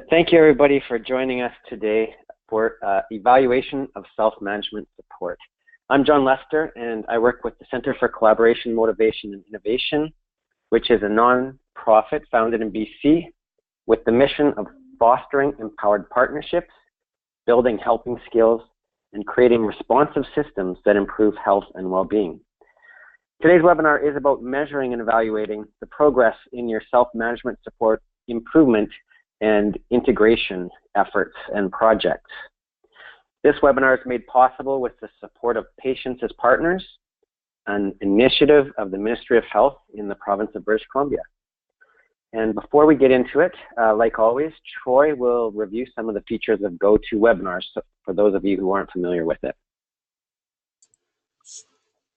Thank you, everybody, for joining us today for evaluation of self-management support. I'm John Lester, and I work with the Center for Collaboration, Motivation, and Innovation, which is a non-profit founded in BC with the mission of fostering empowered partnerships, building helping skills, and creating responsive systems that improve health and well-being. Today's webinar is about measuring and evaluating the progress in your self-management support improvement and integration efforts and projects. This webinar is made possible with the support of Patients as Partners, an initiative of the Ministry of Health in the province of British Columbia. And before we get into it, like always, Troy will review some of the features of GoToWebinars for those of you who aren't familiar with it.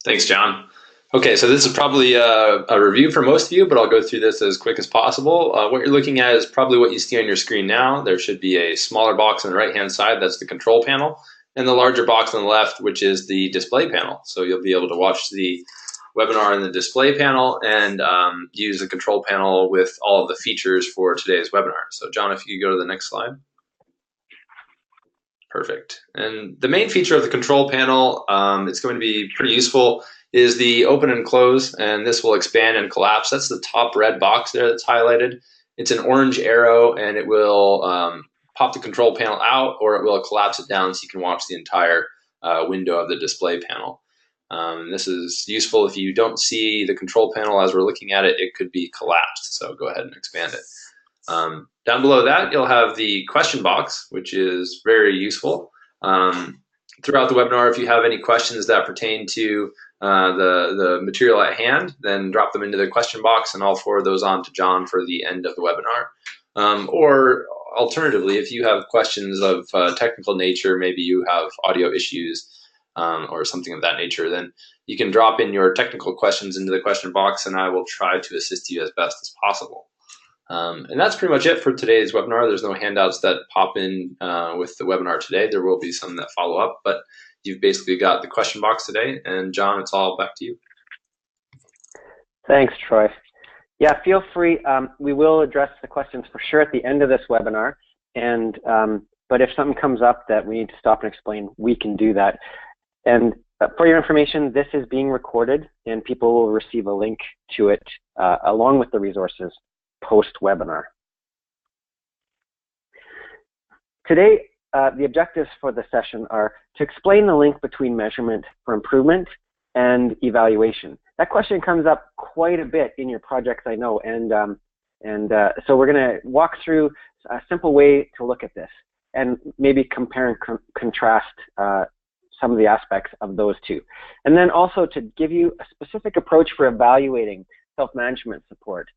Thanks, John. Okay, so this is probably a review for most of you, but I'll go through this as quick as possible. What you're looking at is probably what you see on your screen now. There should be a smaller box on the right-hand side, that's the control panel, and the larger box on the left, which is the display panel. So you'll be able to watch the webinar in the display panel and use the control panel with all of the features for today's webinar. So John, if you could go to the next slide. Perfect. And the main feature of the control panel, it's going to be pretty useful, is the open and close, and this will expand and collapse. That's the top red box there that's highlighted. It's an orange arrow, and it will pop the control panel out, or it will collapse it down so you can watch the entire window of the display panel. This is useful if you don't see the control panel as we're looking at it. It could be collapsed, so go ahead and expand it. Down below that, you'll have the question box, which is very useful. Throughout the webinar, if you have any questions that pertain to the material at hand, then drop them into the question box and I'll forward those on to John for the end of the webinar. Or alternatively, if you have questions of technical nature, maybe you have audio issues or something of that nature, then you can drop in your technical questions into the question box and I will try to assist you as best as possible. And that's pretty much it for today's webinar. There's no handouts that pop in with the webinar today. There will be some that follow up, but you've basically got the question box today. And John, it's all back to you. Thanks, Troy. Yeah, feel free. We will address the questions for sure at the end of this webinar. And but if something comes up that we need to stop and explain, we can do that. And for your information, this is being recorded and people will receive a link to it along with the resources post-webinar. Today, the objectives for the session are to explain the link between measurement for improvement and evaluation. That question comes up quite a bit in your projects, I know, and so we're going to walk through a simple way to look at this and maybe compare and contrast some of the aspects of those two. And then also to give you a specific approach for evaluating self-management support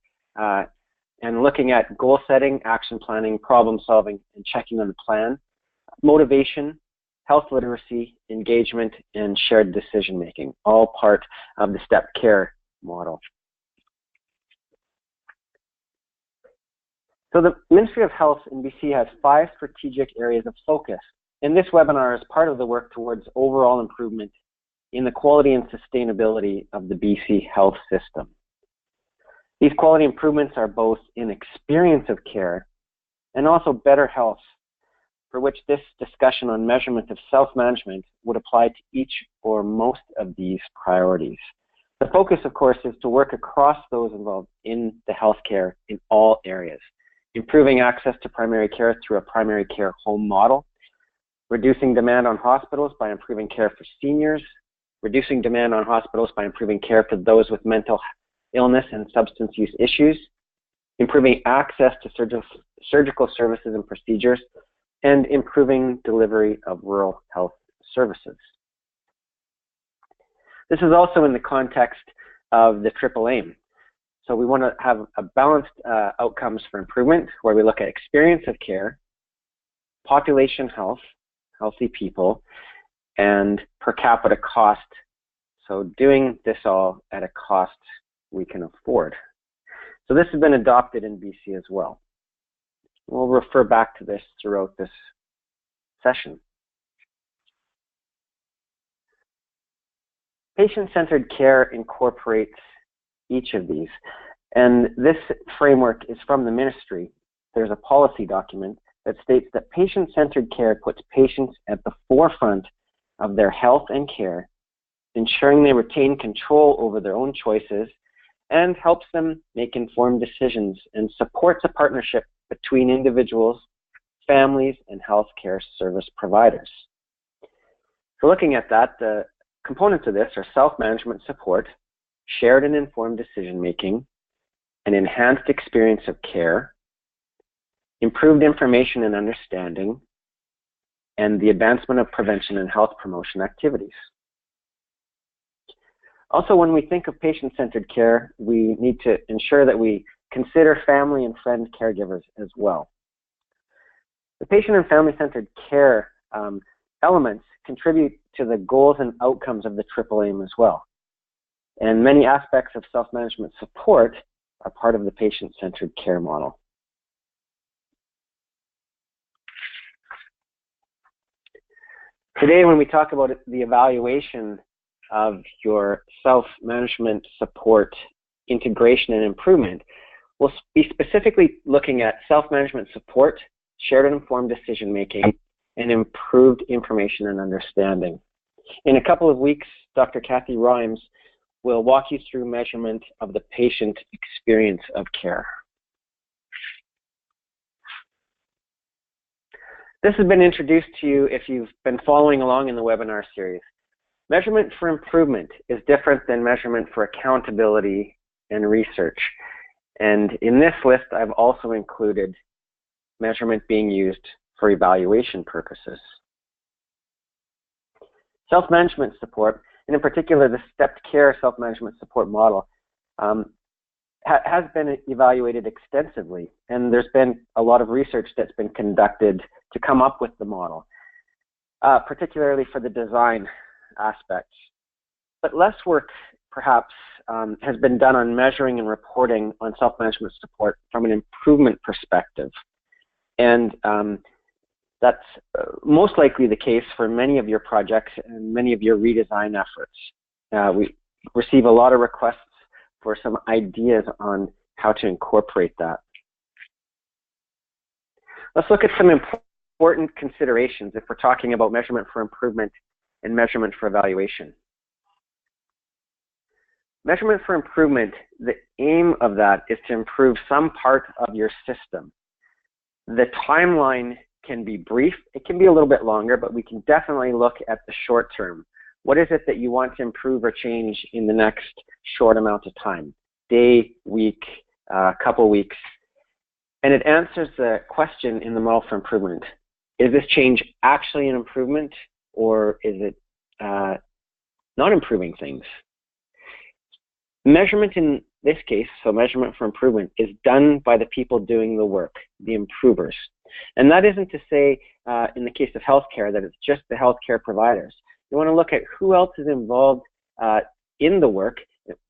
and looking at goal setting, action planning, problem solving, and checking on the plan, motivation, health literacy, engagement, and shared decision making, all part of the STEP care model. So the Ministry of Health in BC has 5 strategic areas of focus, and this webinar is part of the work towards overall improvement in the quality and sustainability of the BC health system. These quality improvements are both in experience of care and also better health, for which this discussion on measurement of self-management would apply to each or most of these priorities. The focus, of course, is to work across those involved in the healthcare in all areas, improving access to primary care through a primary care home model, reducing demand on hospitals by improving care for seniors, reducing demand on hospitals by improving care for those with mental illness and substance use issues, improving access to surgical services and procedures, and improving delivery of rural health services. This is also in the context of the triple aim. So we want to have a balanced outcomes for improvement, where we look at experience of care, population health, healthy people, and per capita cost. So doing this all at a cost we can afford. So this has been adopted in BC as well. We'll refer back to this throughout this session. Patient-centered care incorporates each of these, and this framework is from the ministry, there's a policy document that states that patient-centered care puts patients at the forefront of their health and care, ensuring they retain control over their own choices, and helps them make informed decisions and supports a partnership between individuals, families, and healthcare service providers. So looking at that, the components of this are self-management support, shared and informed decision-making, an enhanced experience of care, improved information and understanding, and the advancement of prevention and health promotion activities. Also, when we think of patient-centered care, we need to ensure that we consider family and friend caregivers as well. The patient and family-centered care elements contribute to the goals and outcomes of the triple aim as well. And many aspects of self-management support are part of the patient-centered care model. Today, when we talk about the evaluation of your self-management support integration and improvement, we'll be specifically looking at self-management support, shared and informed decision-making, and improved information and understanding. In a couple of weeks, Dr. Kathy Rhymes will walk you through measurement of the patient experience of care. This has been introduced to you if you've been following along in the webinar series. Measurement for improvement is different than measurement for accountability and research. And in this list, I've also included measurement being used for evaluation purposes. Self-management support, and in particular the stepped care self-management support model, has been evaluated extensively, and there's been a lot of research that's been conducted to come up with the model, particularly for the design aspects. But less work, perhaps, has been done on measuring and reporting on self-management support from an improvement perspective. And that's most likely the case for many of your projects and many of your redesign efforts. We receive a lot of requests for some ideas on how to incorporate that. Let's look at some important considerations if we're talking about measurement for improvement and measurement for evaluation. Measurement for improvement, the aim of that is to improve some part of your system. The timeline can be brief, it can be a little bit longer, but we can definitely look at the short term. What is it that you want to improve or change in the next short amount of time? Day, week, couple weeks. And it answers the question in the model for improvement. Is this change actually an improvement, or is it not improving things? Measurement in this case, so measurement for improvement, is done by the people doing the work, the improvers. And that isn't to say, in the case of healthcare, that it's just the healthcare providers. You want to look at who else is involved in the work,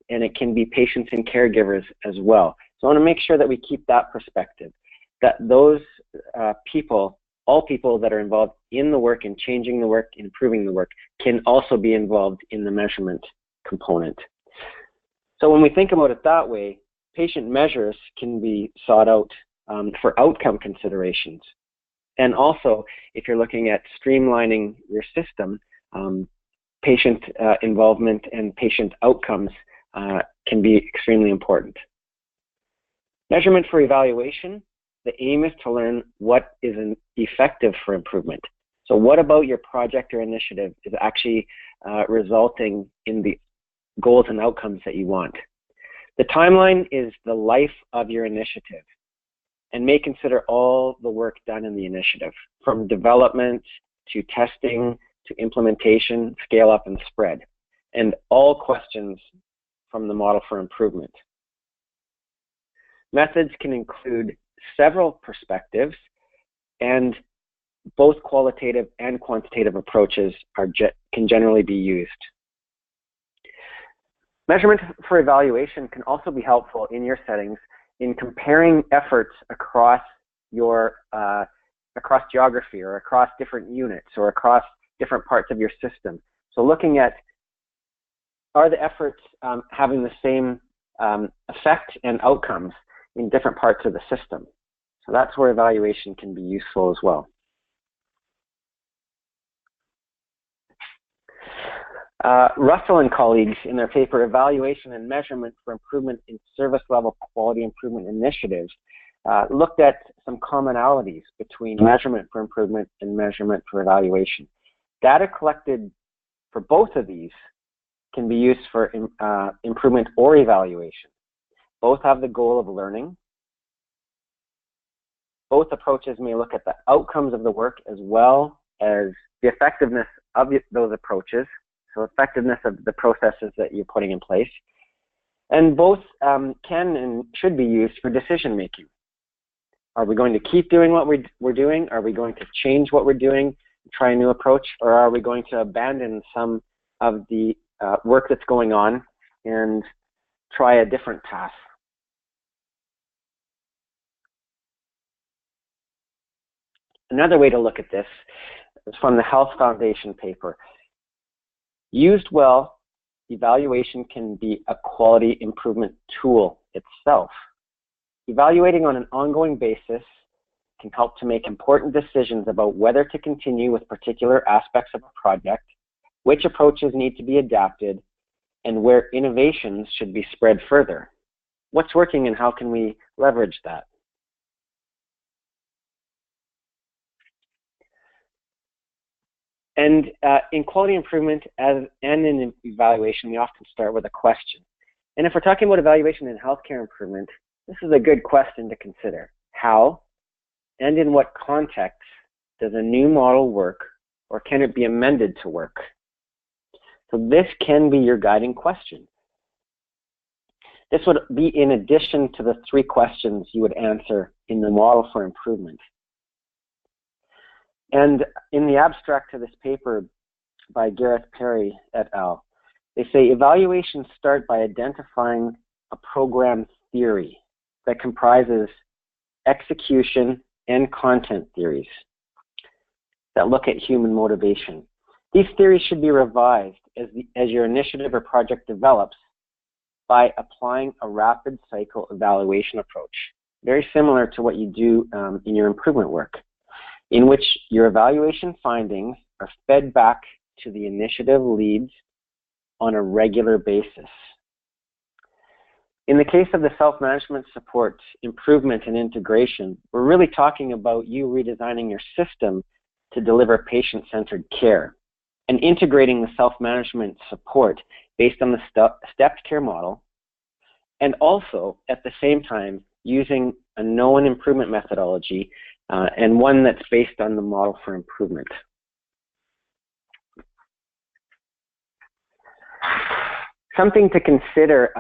and it can be patients and caregivers as well. So I want to make sure that we keep that perspective, that those people, all people that are involved in the work and changing the work, improving the work, can also be involved in the measurement component. So when we think about it that way, patient measures can be sought out for outcome considerations. And also, if you're looking at streamlining your system, patient involvement and patient outcomes can be extremely important. Measurement for evaluation, the aim is to learn what is effective for improvement. So what about your project or initiative is actually resulting in the goals and outcomes that you want? The timeline is the life of your initiative and may consider all the work done in the initiative, from development to testing to implementation, scale up and spread, and all questions from the model for improvement. Methods can include several perspectives, and both qualitative and quantitative approaches can generally be used. Measurement for evaluation can also be helpful in your settings in comparing efforts across your across geography or across different units or across different parts of your system. So looking at, are the efforts having the same effect and outcomes in different parts of the system? So that's where evaluation can be useful as well. Russell and colleagues in their paper, Evaluation and Measurement for Improvement in Service Level Quality Improvement Initiatives, looked at some commonalities between measurement for improvement and measurement for evaluation. Data collected for both of these can be used for improvement or evaluation. Both have the goal of learning. Both approaches may look at the outcomes of the work as well as the effectiveness of those approaches, so effectiveness of the processes that you're putting in place. And both can and should be used for decision making. Are we going to keep doing what we're doing? Are we going to change what we're doing, try a new approach, or are we going to abandon some of the work that's going on and try a different path? Another way to look at this is from the Health Foundation paper. Used well, evaluation can be a quality improvement tool itself. Evaluating on an ongoing basis can help to make important decisions about whether to continue with particular aspects of a project, which approaches need to be adapted, and where innovations should be spread further. What's working and how can we leverage that? And in quality improvement and in evaluation, we often start with a question. And if we're talking about evaluation in healthcare improvement, this is a good question to consider. How and in what context does a new model work, or can it be amended to work? So this can be your guiding question. This would be in addition to the 3 questions you would answer in the model for improvement. And in the abstract to this paper by Gareth Perry et al., they say evaluations start by identifying a program theory that comprises execution and content theories that look at human motivation. These theories should be revised as your initiative or project develops by applying a rapid cycle evaluation approach, very similar to what you do in your improvement work, in which your evaluation findings are fed back to the initiative leads on a regular basis. In the case of the self-management support, improvement, and integration, we're really talking about you redesigning your system to deliver patient-centered care and integrating the self-management support based on the stepped care model, and also at the same time using a known improvement methodology and one that's based on the model for improvement. Something to consider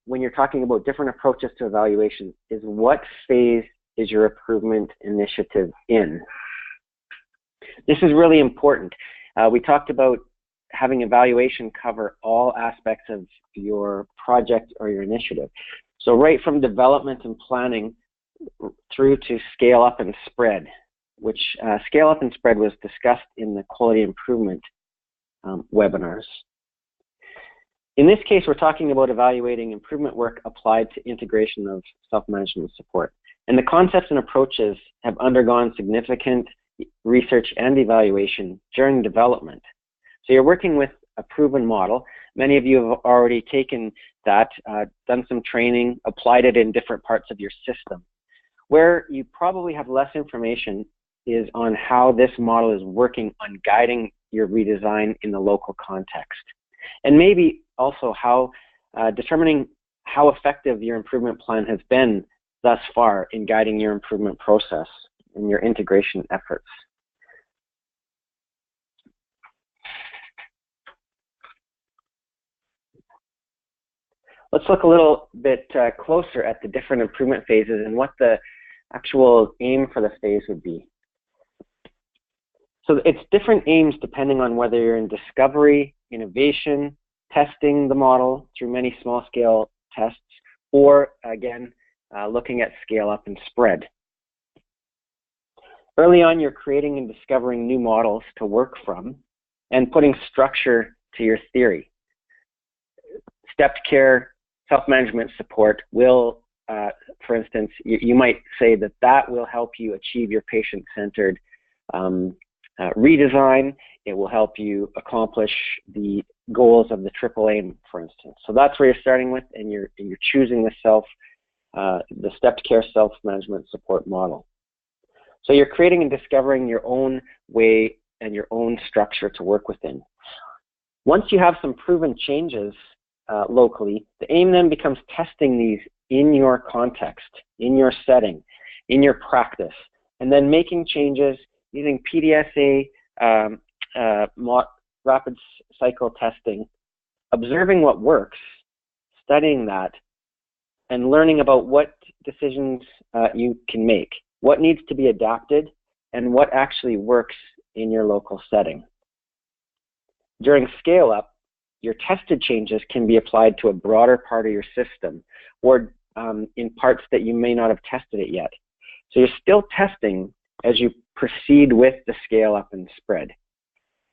when you're talking about different approaches to evaluation is what phase is your improvement initiative in? This is really important. We talked about having evaluation cover all aspects of your project or your initiative. So right from development and planning through to scale up and spread, which scale up and spread was discussed in the quality improvement webinars. In this case, we're talking about evaluating improvement work applied to integration of self-management support. And the concepts and approaches have undergone significant research and evaluation during development. So you're working with a proven model. Many of you have already taken that, done some training, applied it in different parts of your system. Where you probably have less information is on how this model is working on guiding your redesign in the local context. And maybe also how determining how effective your improvement plan has been thus far in guiding your improvement process and your integration efforts. Let's look a little bit closer at the different improvement phases and what the actual aim for the phase would be. So it's different aims depending on whether you're in discovery, innovation, testing the model through many small-scale tests, or again, looking at scale up and spread. Early on, you're creating and discovering new models to work from and putting structure to your theory. Stepped care, self-management support will for instance, you might say that that will help you achieve your patient-centered redesign. It will help you accomplish the goals of the AAA, for instance. So that's where you're starting with, and you're choosing the stepped care self-management support model. So you're creating and discovering your own way and your own structure to work within. Once you have some proven changes locally, the aim then becomes testing these in your context, in your setting, in your practice, and then making changes using PDSA, rapid cycle testing, observing what works, studying that, and learning about what decisions you can make, what needs to be adapted, and what actually works in your local setting. During scale-up, your tested changes can be applied to a broader part of your system, or in parts that you may not have tested it yet. So you're still testing as you proceed with the scale-up and spread.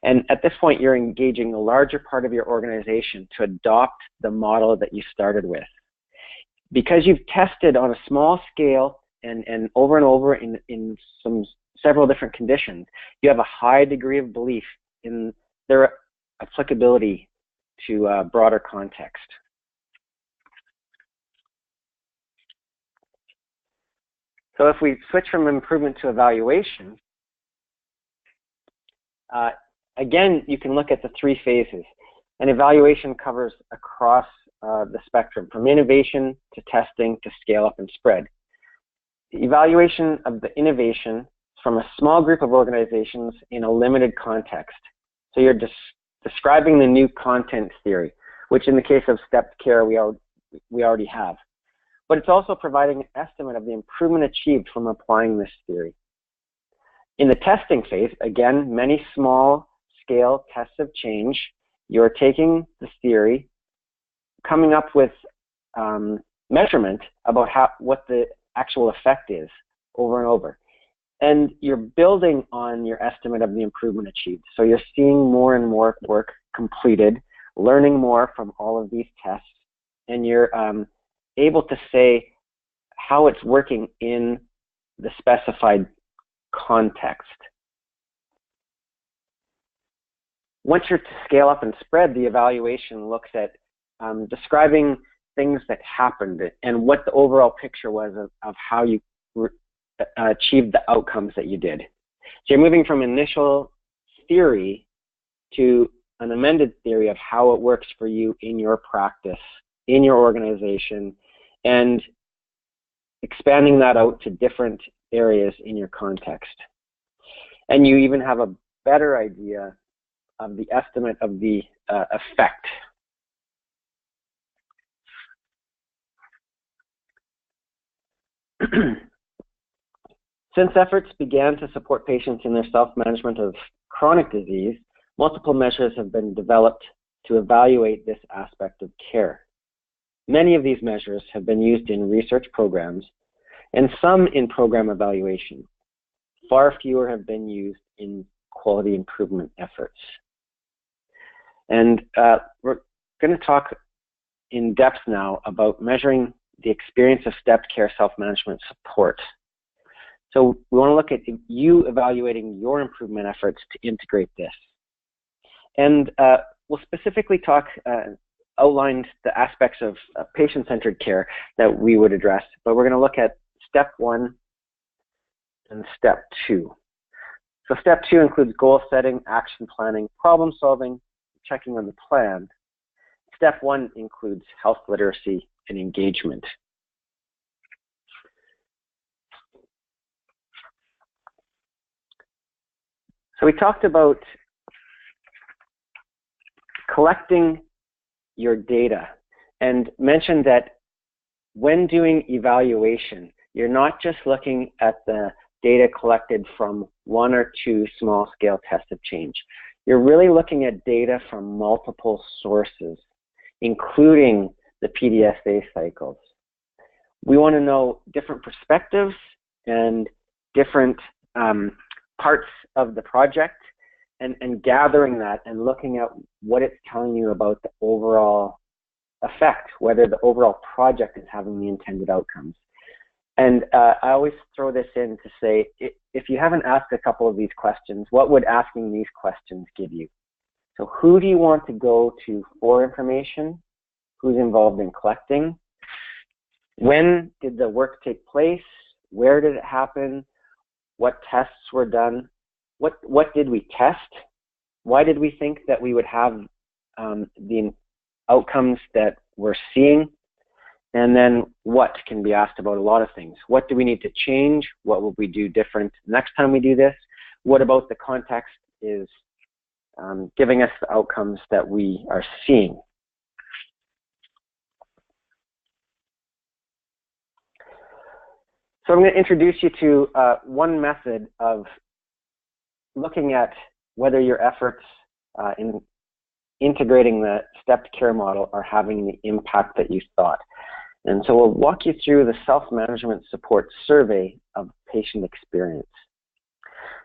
And at this point, you're engaging a larger part of your organization to adopt the model that you started with. Because you've tested on a small scale and over in several different conditions, you have a high degree of belief in their applicability to a broader context. So if we switch from improvement to evaluation, again, you can look at the 3 phases. And evaluation covers across the spectrum, from innovation to testing to scale up and spread. The evaluation of the innovation from a small group of organizations in a limited context. So you're describing the new content theory, which in the case of stepped care, we already have. But it's also providing an estimate of the improvement achieved from applying this theory. In the testing phase, again, many small-scale tests of change. You're taking the theory, coming up with measurement about what the actual effect is over and over. And you're building on your estimate of the improvement achieved. So you're seeing more and more work completed, learning more from all of these tests, and you're able to say how it's working in the specified context. Once you're to scale up and spread, the evaluation looks at describing things that happened and what the overall picture was of how you achieved the outcomes that you did. So you're moving from initial theory to an amended theory of how it works for you in your practice, in your organization, and expanding that out to different areas in your context. And you even have a better idea of the estimate of the effect. Since efforts began to support patients in their self-management of chronic disease, multiple measures have been developed to evaluate this aspect of care. Many of these measures have been used in research programs and some in program evaluation. Far fewer have been used in quality improvement efforts. And we're going to talk in depth now about measuring the experience of stepped care self-management support. So we want to look at you evaluating your improvement efforts to integrate this. And we'll specifically talk, outline the aspects of patient-centered care that we would address, but we're going to look at step 1 and step 2. So step 2 includes goal setting, action planning, problem solving, checking on the plan. Step 1 includes health literacy and engagement. So we talked about collecting your data and mentioned that when doing evaluation, you're not just looking at the data collected from 1 or 2 small-scale tests of change. You're really looking at data from multiple sources, including the PDSA cycles. We want to know different perspectives and different parts of the project, and gathering that and looking at what it's telling you about the overall affect whether the overall project is having the intended outcomes. And I always throw this in to say, if you haven't asked a couple of these questions, what would asking these questions give you? So who do you want to go to for information? Who's involved in collecting? When did the work take place? Where did it happen? What tests were done? What did we test? Why did we think that we would have the outcomes that we're seeing? And then what can be asked about a lot of things. What do we need to change? What will we do different next time we do this? What about the context is giving us the outcomes that we are seeing? So I'm going to introduce you to one method of looking at whether your efforts in integrating the stepped care model are having the impact that you thought. And so we'll walk you through the self-management support survey of patient experience.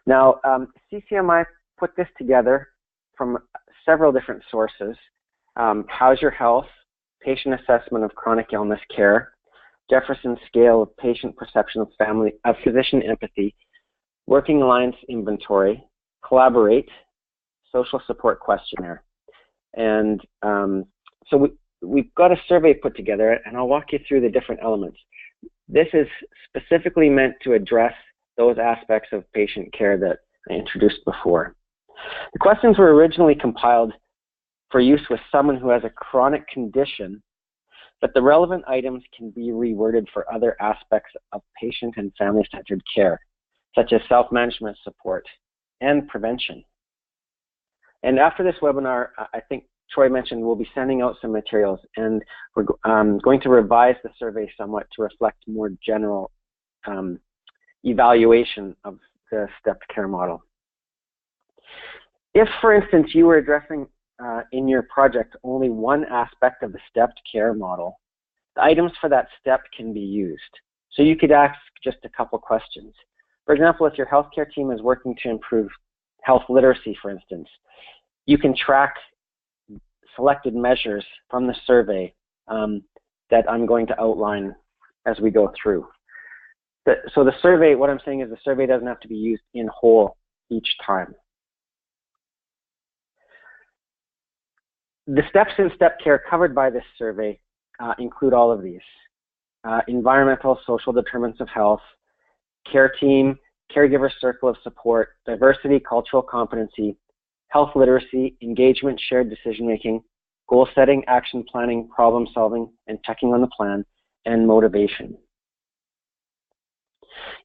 Now, CCMI put this together from several different sources. How's Your Health, Patient Assessment of Chronic Illness Care, Jefferson Scale of Patient Perception of Physician Empathy, Working Alliance Inventory, Collaborate, Social Support Questionnaire. And so we've got a survey put together, and I'll walk you through the different elements. This is specifically meant to address those aspects of patient care that I introduced before. The questions were originally compiled for use with someone who has a chronic condition, but the relevant items can be reworded for other aspects of patient and family-centered care, such as self-management support and prevention. And after this webinar, I think Troy mentioned we'll be sending out some materials, and we're going to revise the survey somewhat to reflect more general evaluation of the stepped care model. If, for instance, you were addressing in your project only one aspect of the stepped care model, the items for that step can be used. So you could ask just a couple questions. For example, if your healthcare team is working to improve health literacy, for instance, you can track selected measures from the survey that I'm going to outline as we go through. So the survey, what I'm saying is the survey doesn't have to be used in whole each time. The steps in step care covered by this survey include all of these. Environmental, social determinants of health, care team, caregiver circle of support, diversity, cultural competency, health literacy, engagement, shared decision-making, goal setting, action planning, problem solving, and checking on the plan, and motivation.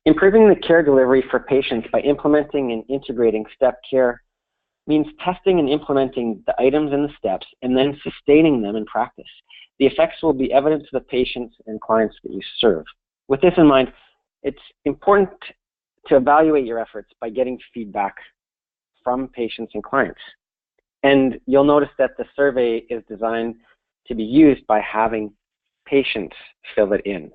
Improving the care delivery for patients by implementing and integrating step care means testing and implementing the items in the steps and then sustaining them in practice. The effects will be evident to the patients and clients that you serve. With this in mind, it's important to evaluate your efforts by getting feedback from patients and clients. And you'll notice that the survey is designed to be used by having patients fill it in.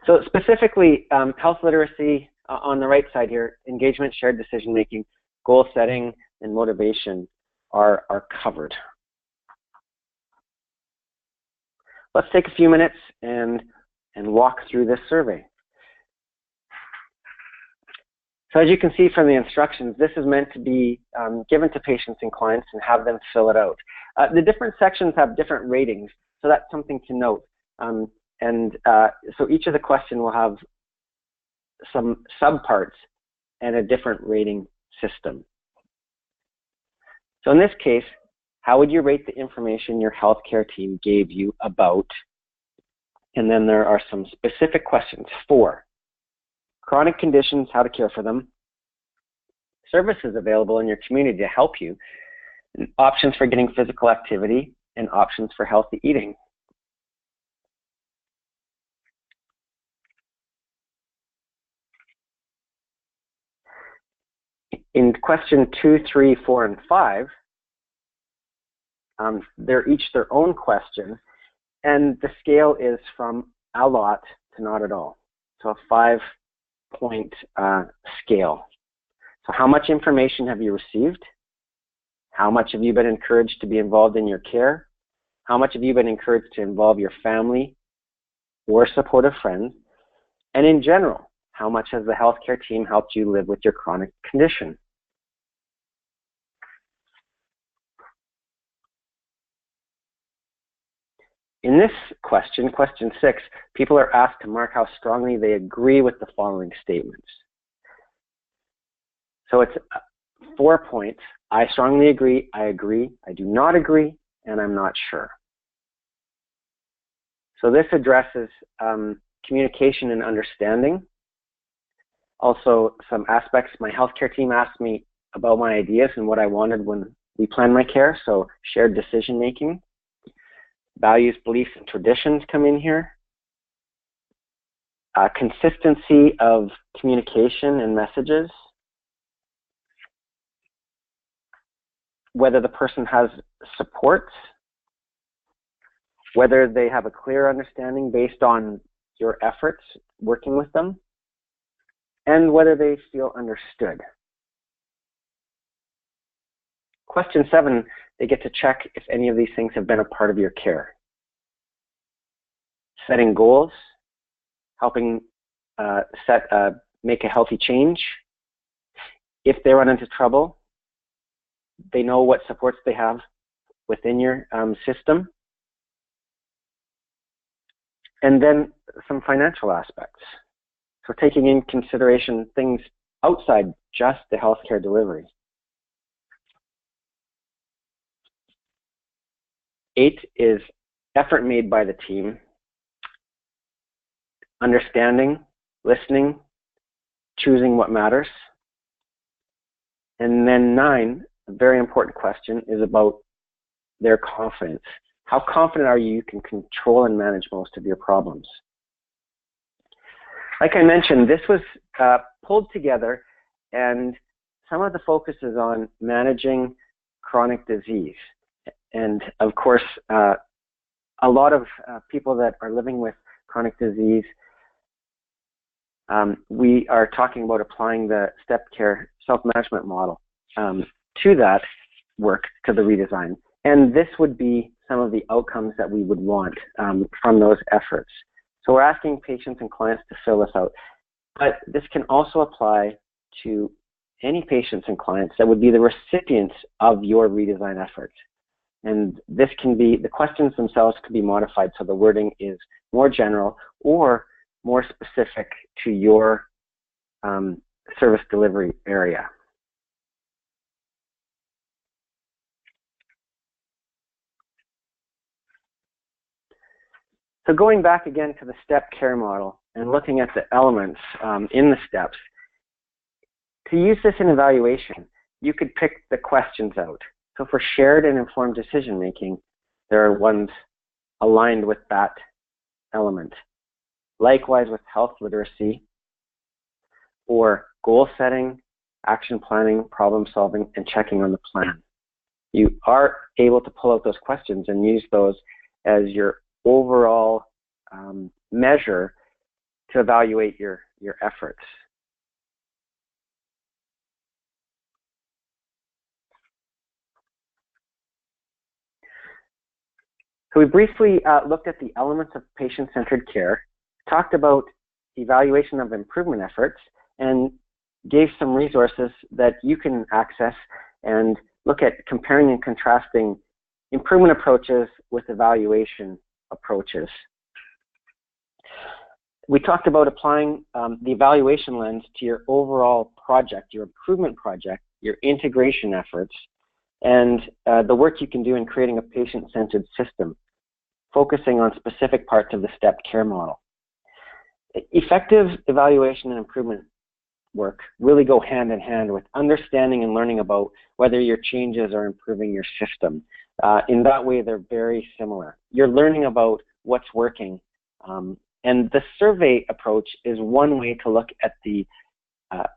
So specifically, health literacy on the right side here, engagement, shared decision-making, goal setting, and motivation are covered. Let's take a few minutes and walk through this survey. So as you can see from the instructions, this is meant to be given to patients and clients and have them fill it out. The different sections have different ratings, so that's something to note. So each of the questions will have some subparts and a different rating system. So in this case, how would you rate the information your healthcare team gave you about? And then there are some specific questions for chronic conditions, how to care for them, services available in your community to help you, options for getting physical activity, and options for healthy eating. In question 2, 3, 4, and 5, they're each their own question, and the scale is from a lot to not at all. So a 5-point scale. So how much information have you received? How much have you been encouraged to be involved in your care? How much have you been encouraged to involve your family or supportive friends? And in general, how much has the healthcare team helped you live with your chronic condition? In this question, question 6, people are asked to mark how strongly they agree with the following statements. So it's 4 points. I strongly agree, I do not agree, and I'm not sure. So this addresses communication and understanding. Also, some aspects, my healthcare team asked me about my ideas and what I wanted when we planned my care, so shared decision making. Values, beliefs, and traditions come in here. Consistency of communication and messages. Whether the person has support, whether they have a clear understanding based on your efforts working with them, and whether they feel understood. Question 7, they get to check if any of these things have been a part of your care. Setting goals, helping make a healthy change. If they run into trouble, they know what supports they have within your system. And then some financial aspects. So taking in consideration things outside just the healthcare delivery. 8 is effort made by the team, understanding, listening, choosing what matters. And then 9, a very important question, is about their confidence. How confident are you can control and manage most of your problems? Like I mentioned, this was pulled together, and some of the focus is on managing chronic disease. And of course, a lot of people that are living with chronic disease, we are talking about applying the step care self-management model to that work, to the redesign. And this would be some of the outcomes that we would want from those efforts. So we're asking patients and clients to fill this out. But this can also apply to any patients and clients that would be the recipients of your redesign efforts. And this can be, the questions themselves could be modified so the wording is more general or more specific to your service delivery area. So going back again to the step care model and looking at the elements in the steps, to use this in evaluation, you could pick the questions out. So for shared and informed decision making, there are ones aligned with that element. Likewise with health literacy, or goal setting, action planning, problem solving, and checking on the plan. You are able to pull out those questions and use those as your overall measure to evaluate your efforts. So we briefly looked at the elements of patient-centered care, talked about evaluation of improvement efforts, and gave some resources that you can access and look at comparing and contrasting improvement approaches with evaluation approaches. We talked about applying the evaluation lens to your overall project, your improvement project, your integration efforts, and the work you can do in creating a patient-centered system, focusing on specific parts of the step care model. Effective evaluation and improvement work really go hand in hand with understanding and learning about whether your changes are improving your system. In that way, they're very similar. You're learning about what's working, and the survey approach is one way to look at the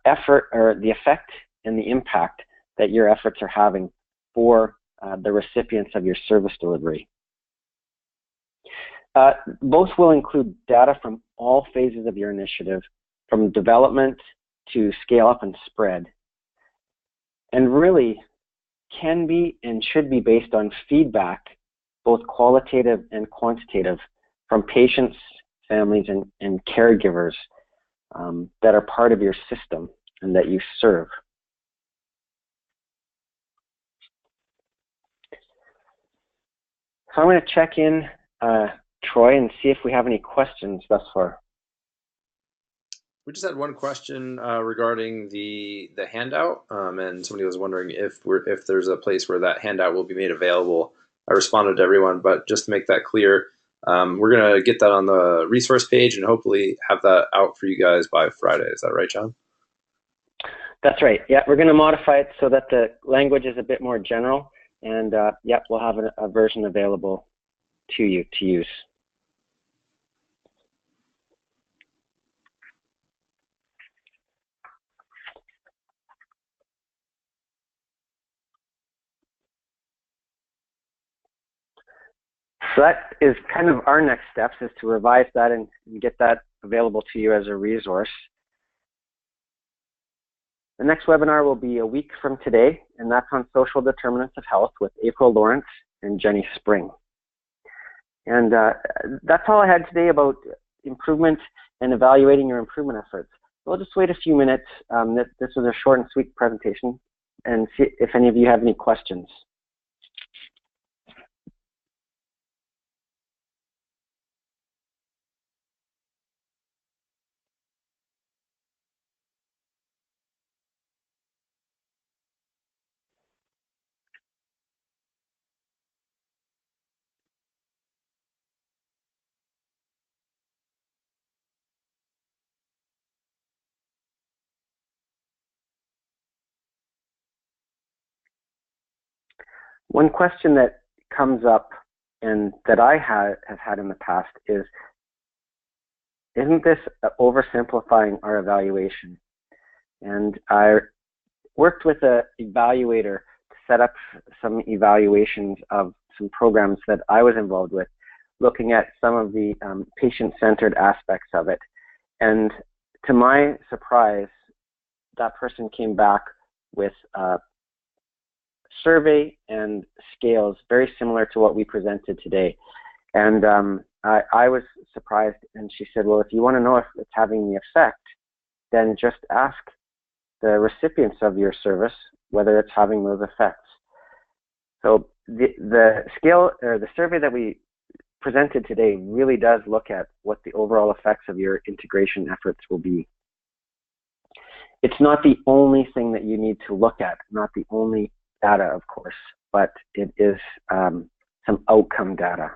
effort or the effect and the impact that your efforts are having for the recipients of your service delivery. Both will include data from all phases of your initiative, from development to scale up and spread. And really, can be and should be based on feedback, both qualitative and quantitative, from patients, families, and caregivers that are part of your system and that you serve. So I'm going to check in, Troy, and see if we have any questions thus far. We just had one question regarding the handout, and somebody was wondering if there's a place where that handout will be made available. I responded to everyone, but just to make that clear, we're going to get that on the resource page and hopefully have that out for you guys by Friday. Is that right, John? That's right. Yeah, we're going to modify it so that the language is a bit more general, and yeah, we'll have a version available to you to use. So that is kind of our next steps, is to revise that and get that available to you as a resource. The next webinar will be a week from today, and that's on social determinants of health with April Lawrence and Jenny Spring. And that's all I had today about improvement and evaluating your improvement efforts. We'll just wait a few minutes. This was a short and sweet presentation, and see if any of you have any questions. One question that comes up and that I have had in the past is, isn't this oversimplifying our evaluation? And I worked with an evaluator to set up some evaluations of some programs that I was involved with, looking at some of the patient-centered aspects of it. And to my surprise, that person came back with survey and scales very similar to what we presented today. And I was surprised, and she said, well, if you want to know if it's having the effect, then just ask the recipients of your service whether it's having those effects. So the scale, or the survey that we presented today, really does look at what the overall effects of your integration efforts will be. It's not the only thing that you need to look at, not the only data, of course, but it is some outcome data.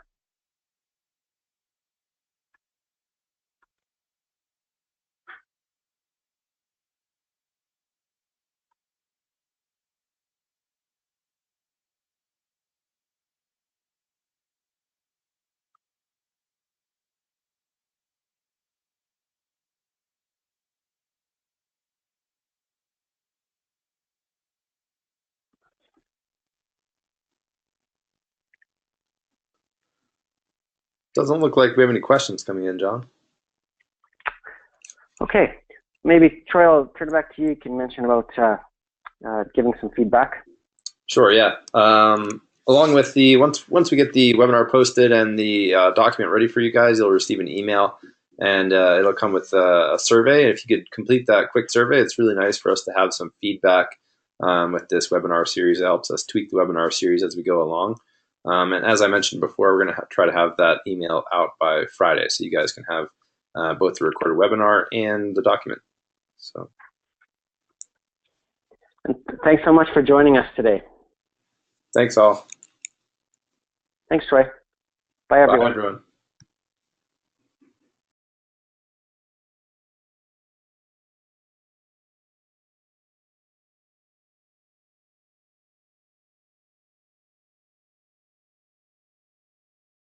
Doesn't look like we have any questions coming in, John. Okay, maybe Troy, I'll turn it back to you. You can mention about giving some feedback. Sure, yeah. Along with the, once we get the webinar posted and the document ready for you guys, you'll receive an email, and it'll come with a survey. And if you could complete that quick survey, it's really nice for us to have some feedback with this webinar series. It helps us tweak the webinar series as we go along. And as I mentioned before, we're going to try to have that email out by Friday, so you guys can have both the recorded webinar and the document. So, and thanks so much for joining us today. Thanks all. Thanks, Troy. Bye, everyone. Bye, everyone.